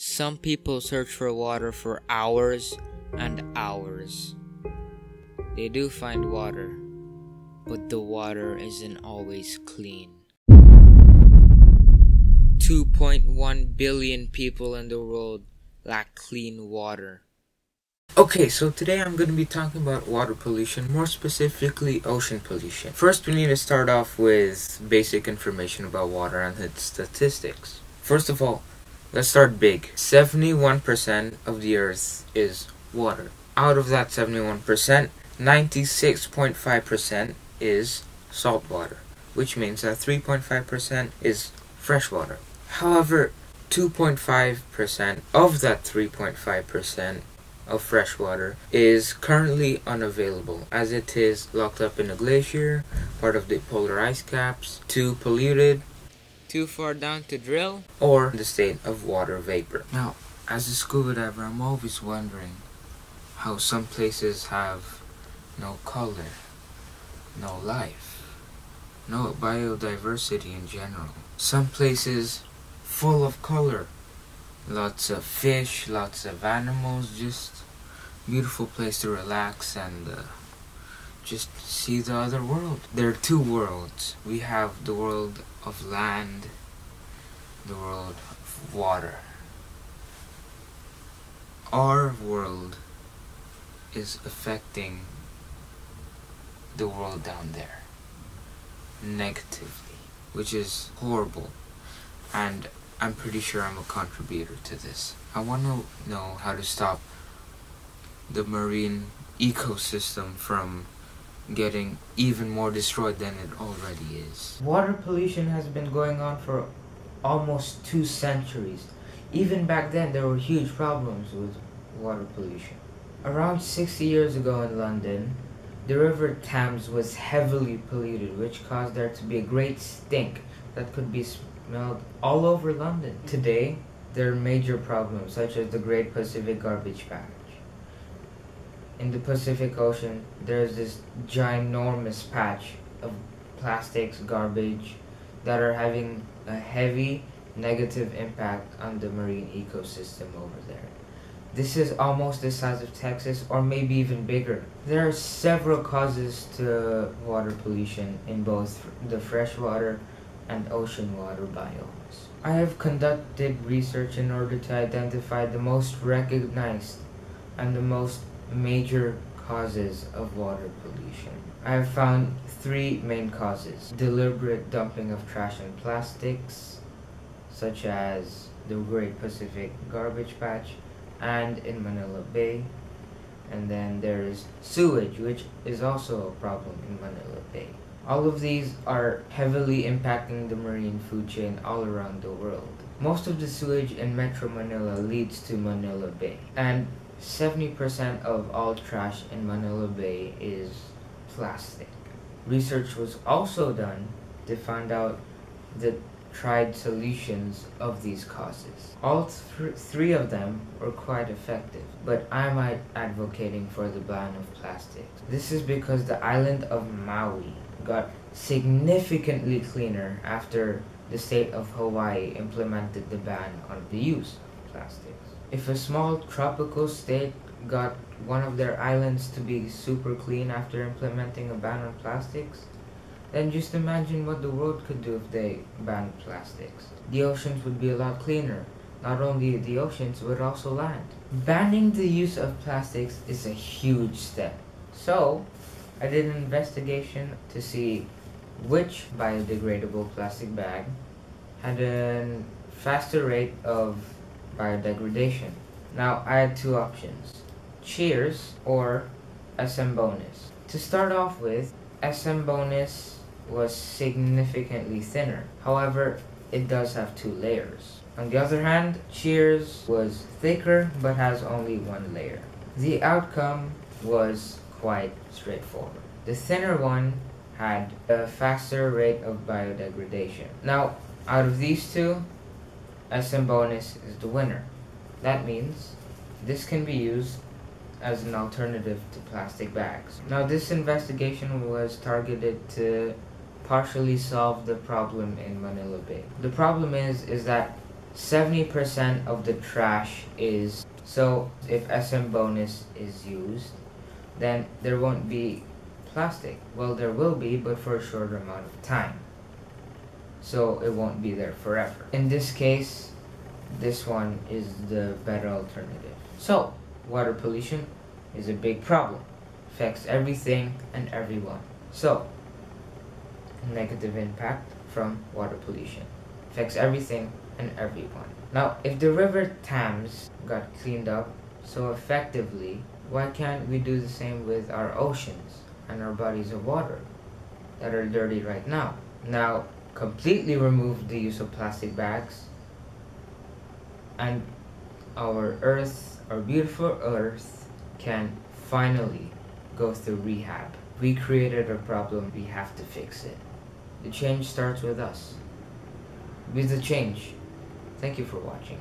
Some people search for water for hours and hours. They do find water, but the water isn't always clean. 2.1 billion people in the world lack clean water. Okay, so today I'm going to be talking about water pollution, more specifically ocean pollution. First, we need to start off with basic information about water and its statistics. First of all, let's start big. 71% of the earth is water. Out of that 71%, 96.5% is salt water, which means that 3.5% is fresh water. However, 2.5% of that 3.5% of fresh water is currently unavailable, as it is locked up in a glacier, part of the polar ice caps, too polluted, too far down to drill, or the state of water vapor. Now, as a scuba diver, I'm always wondering how some places have no color, no life, no biodiversity in general. Some places full of color, lots of fish, lots of animals, just beautiful place to relax and just see the other world. There are two worlds. We have the world of land, the world of water. Our world is affecting the world down there negatively, which is horrible, and I'm pretty sure I'm a contributor to this. I want to know how to stop the marine ecosystem from getting even more destroyed than it already is. Water pollution has been going on for almost 2 centuries. Even back then, there were huge problems with water pollution. Around 60 years ago in London, the river Thames was heavily polluted, which caused there to be a great stink that could be smelled all over London. Today, there are major problems such as the Great Pacific Garbage Patch. In the Pacific Ocean, there's this ginormous patch of plastics, garbage that are having a heavy negative impact on the marine ecosystem over there. This is almost the size of Texas, or maybe even bigger. There are several causes to water pollution in both the freshwater and ocean water biomes. I have conducted research in order to identify the most recognized and the most major causes of water pollution. I have found 3 main causes: deliberate dumping of trash and plastics, such as the Great Pacific Garbage Patch and in Manila Bay, and then there is sewage, which is also a problem in Manila Bay. All of these are heavily impacting the marine food chain all around the world. Most of the sewage in Metro Manila leads to Manila Bay, and 70% of all trash in Manila Bay is plastic. Research was also done to find out the tried solutions of these causes. All 3 of them were quite effective, but I'm advocating for the ban of plastics. This is because the island of Maui got significantly cleaner after the state of Hawaii implemented the ban on the use of plastics. If a small tropical state got one of their islands to be super clean after implementing a ban on plastics, then just imagine what the world could do if they banned plastics. The oceans would be a lot cleaner. Not only the oceans, but also land. Banning the use of plastics is a huge step. So, I did an investigation to see which biodegradable plastic bag had a faster rate of biodegradation. Now, I had 2 options: Cheers or SM Bonus. To start off with, SM Bonus was significantly thinner. However, it does have 2 layers. On the other hand, Cheers was thicker but has only 1 layer. The outcome was quite straightforward. The thinner one had a faster rate of biodegradation. Now, out of these 2, SM Bonus is the winner. That means this can be used as an alternative to plastic bags. Now, this investigation was targeted to partially solve the problem in Manila Bay. The problem is that 70% of the trash is, so if SM bonus is used, then there won't be plastic. Well, there will be, but for a shorter amount of time. So it won't be there forever. In this case, this one is the better alternative. So, water pollution is a big problem. Affects everything and everyone. So, negative impact from water pollution. Affects everything and everyone. Now, if the river Thames got cleaned up so effectively, why can't we do the same with our oceans and our bodies of water that are dirty right now? Now, completely remove the use of plastic bags, and our earth, our beautiful earth, can finally go through rehab. We created a problem, we have to fix it. The change starts with us. Be the change. Thank you for watching.